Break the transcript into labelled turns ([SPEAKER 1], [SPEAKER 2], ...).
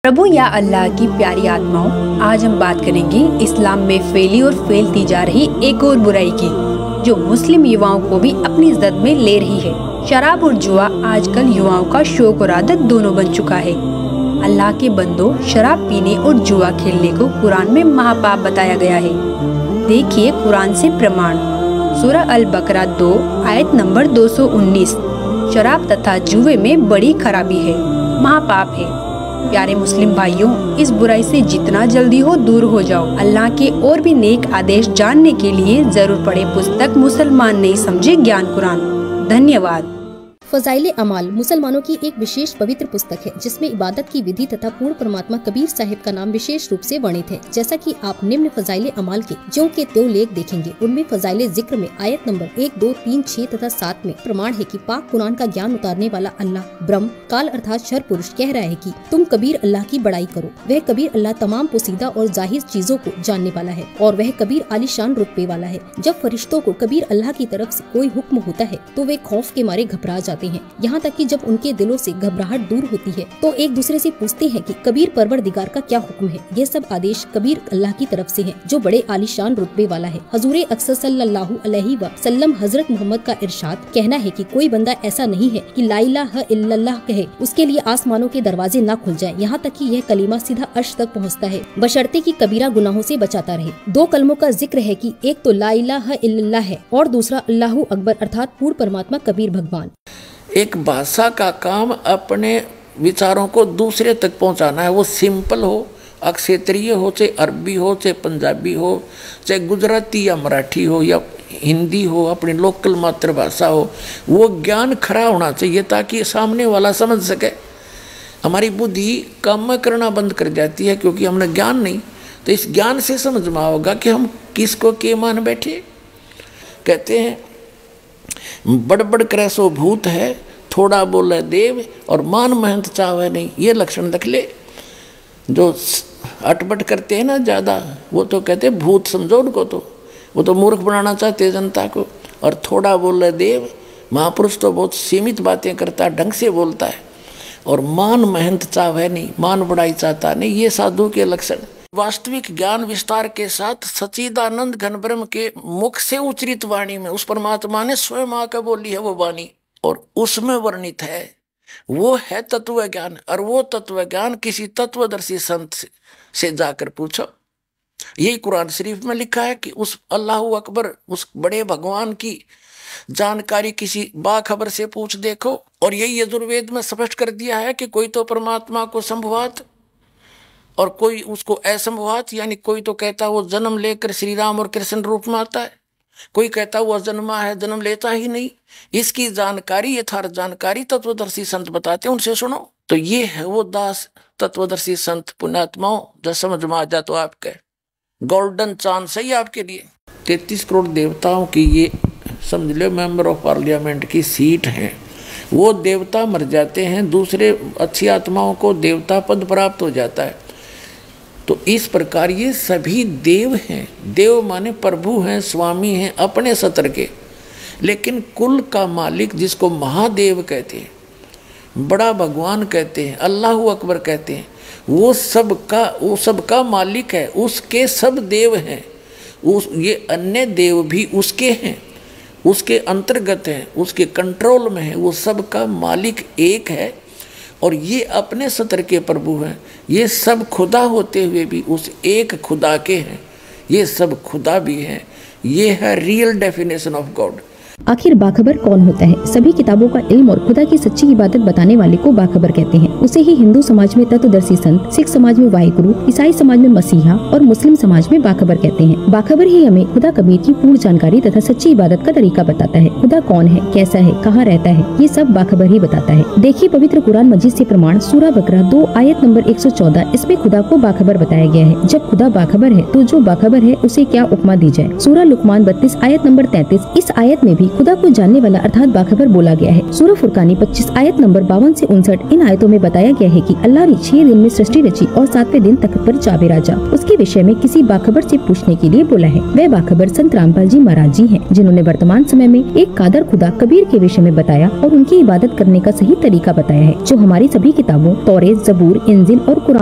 [SPEAKER 1] प्रभु या अल्लाह की प्यारी आत्माओं, आज हम बात करेंगे इस्लाम में फैली और फैलती जा रही एक और बुराई की, जो मुस्लिम युवाओं को भी अपनी जद में ले रही है। शराब और जुआ आजकल युवाओं का शौक और आदत दोनों बन चुका है। अल्लाह के बंदों, शराब पीने और जुआ खेलने को कुरान में महापाप बताया गया है। देखिए कुरान से प्रमाण, सूरह अल बकरा 2 आयत नंबर 219। शराब तथा जुए में बड़ी खराबी है, महापाप है। प्यारे मुस्लिम भाइयों, इस बुराई से जितना जल्दी हो दूर हो जाओ। अल्लाह के और भी नेक आदेश जानने के लिए जरूर पढ़े पुस्तक मुसलमान नहीं समझे ज्ञान कुरान। धन्यवाद।
[SPEAKER 2] फजाइले अमाल मुसलमानों की एक विशेष पवित्र पुस्तक है, जिसमें इबादत की विधि तथा पूर्ण परमात्मा कबीर साहिब का नाम विशेष रूप से वर्णित है। जैसा कि आप निम्न फजाइले अमाल के ज्यों के त्यों लेख देखेंगे। उनमें फजाइले जिक्र में आयत नंबर 1, 2, 3, 6 तथा 7 में प्रमाण है कि पाक कुरान का ज्ञान उतारने वाला अल्लाह ब्रह्म काल अर्थात शर पुरुष कह रहा है कि तुम कबीर अल्लाह की बड़ाई करो। वह कबीर अल्लाह तमाम पोसीदा और जाहिर चीजों को जानने वाला है और वह कबीर आलिशान रुतबे वाला है। जब फरिश्तों को कबीर अल्लाह की तरफ से कोई हुक्म होता है तो वे खौफ के मारे घबरा जाते हैं। यहाँ तक कि जब उनके दिलों से घबराहट दूर होती है तो एक दूसरे से पूछते हैं कि कबीर परवरदिगार का क्या हुक्म है। ये सब आदेश कबीर अल्लाह की तरफ से हैं, जो बड़े आलिशान रुतबे वाला है। हजूर अक्सर सल्लल्लाहु अलैहि वसल्लम हजरत मोहम्मद का इरशाद कहना है कि कोई बंदा ऐसा नहीं है कि ला इलाहा इल्लल्लाह कहे उसके लिए आसमानों के दरवाजे न खुल जाए, यहाँ तक कि यह कलीमा सीधा अर्श तक पहुँचता है, बशर्ते कि कबीरा गुनाहों से बचाता रहे। 2 कलमों का जिक्र है कि एक तो ला इलाहा इल्लल्लाह है और दूसरा अल्लाहु अकबर अर्थात पूर्ण परमात्मा कबीर भगवान।
[SPEAKER 3] एक भाषा का काम अपने विचारों को दूसरे तक पहुंचाना है। वो सिंपल हो, क्षेत्रीय हो, चाहे अरबी हो, चाहे पंजाबी हो, चाहे गुजराती या मराठी हो या हिंदी हो, अपनी लोकल मातृभाषा हो, वो ज्ञान खरा होना चाहिए ताकि सामने वाला समझ सके। हमारी बुद्धि काम करना बंद कर जाती है क्योंकि हमने ज्ञान नहीं। तो इस ज्ञान से समझ में होगा कि हम किसको के मान बैठे। कहते हैं बड़ करे सो भूत है, थोड़ा बोले देव और मान महंत चावे नहीं। ये लक्षण रख ले। जो अटपट करते हैं ना ज़्यादा, वो तो कहते हैं भूत समझो उनको, तो वो तो मूर्ख बनाना चाहते हैं जनता को। और थोड़ा बोले देव, महापुरुष तो बहुत सीमित बातें करता है, ढंग से बोलता है। और मान महंत चावे नहीं, मान बढ़ाई चाहता नहीं, ये साधु के लक्षण। वास्तविक ज्ञान विस्तार के साथ सच्चिदानंद घन ब्रह्म के मुख से उच्चरित वाणी में उस परमात्मा ने स्वयं आकर बोली है वो वाणी, और उसमें वर्णित है वो है तत्व ज्ञान। और वो तत्व ज्ञान किसी तत्वदर्शी संत से जाकर पूछो। यही कुरान शरीफ में लिखा है कि उस अल्लाह अकबर, उस बड़े भगवान की जानकारी किसी बाखबर से पूछ देखो। और यही यजुर्वेद में स्पष्ट कर दिया है कि कोई तो परमात्मा को संभवात और कोई उसको असंभवात, यानी कोई तो कहता वो जन्म लेकर श्री राम और कृष्ण रूप में आता है, कोई कहता वो अजन्मा है, जन्म लेता ही नहीं। इसकी जानकारी, यथार्थ जानकारी तत्वदर्शी संत बताते हैं, उनसे सुनो। तो ये है वो दास तत्वदर्शी संत पुण्यात्माओं, जो समझ में आ जा तो आपके गोल्डन चांस है आपके लिए। 33 करोड़ देवताओं की ये समझ लो मेंबर ऑफ पार्लियामेंट की सीट है। वो देवता मर जाते हैं, दूसरे अच्छी आत्माओं को देवता पद प्राप्त हो जाता है। तो इस प्रकार ये सभी देव हैं। देव माने प्रभु हैं, स्वामी हैं अपने सत्र के। लेकिन कुल का मालिक जिसको महादेव कहते हैं, बड़ा भगवान कहते हैं, अल्लाह अकबर कहते हैं, वो सबका मालिक है, उसके सब देव हैं। ये अन्य देव भी उसके हैं, उसके अंतर्गत हैं, उसके कंट्रोल में है। वो सबका मालिक एक है और ये अपने सत्र के प्रभु हैं। ये सब खुदा होते हुए भी उस एक खुदा के हैं। ये सब खुदा भी हैं। ये है रियल डेफिनेशन ऑफ गॉड।
[SPEAKER 2] आखिर बाखबर कौन होता है? सभी किताबों का इल्म और खुदा की सच्ची इबादत बताने वाले को बाखबर कहते हैं। उसे ही हिंदू समाज में तत्वदर्शी संत, सिख समाज में वाहिगुरु, ईसाई समाज में मसीहा और मुस्लिम समाज में बाखबर कहते हैं। बाखबर ही हमें खुदा कबीर की पूर्ण जानकारी तथा सच्ची इबादत का तरीका बताता है। खुदा कौन है, कैसा है, कहाँ रहता है, ये सब बाखबर ही बताता है। देखिए पवित्र कुरान मजीद से प्रमाण, सूरह बकरा 2 आयत नंबर 114। इसमें खुदा को बाखबर बताया गया है। जब खुदा बाखबर है तो जो बाखबर है उसे क्या उपमा दी जाए। सूरह लुकमान 32 आयत नंबर 33। इस आयत में भी खुदा को जानने वाला अर्थात बाखबर बोला गया है। सूरह फुरकानी 25 आयत नंबर 52 से 59। इन आयतों में बताया गया है कि अल्लाह ने 6 दिन में सृष्टि रची और 7वें दिन तख्त पर जाबे राजा। उसके विषय में किसी बाखबर से पूछने के लिए बोला है। वह बाखबर संत रामपाल जी महाराज जी हैं, जिन्होंने वर्तमान समय में एक कादर खुदा कबीर के विषय में बताया और उनकी इबादत करने का सही तरीका बताया है, जो हमारी सभी किताबों तौरेत, जबूर, इंजिल और कुरान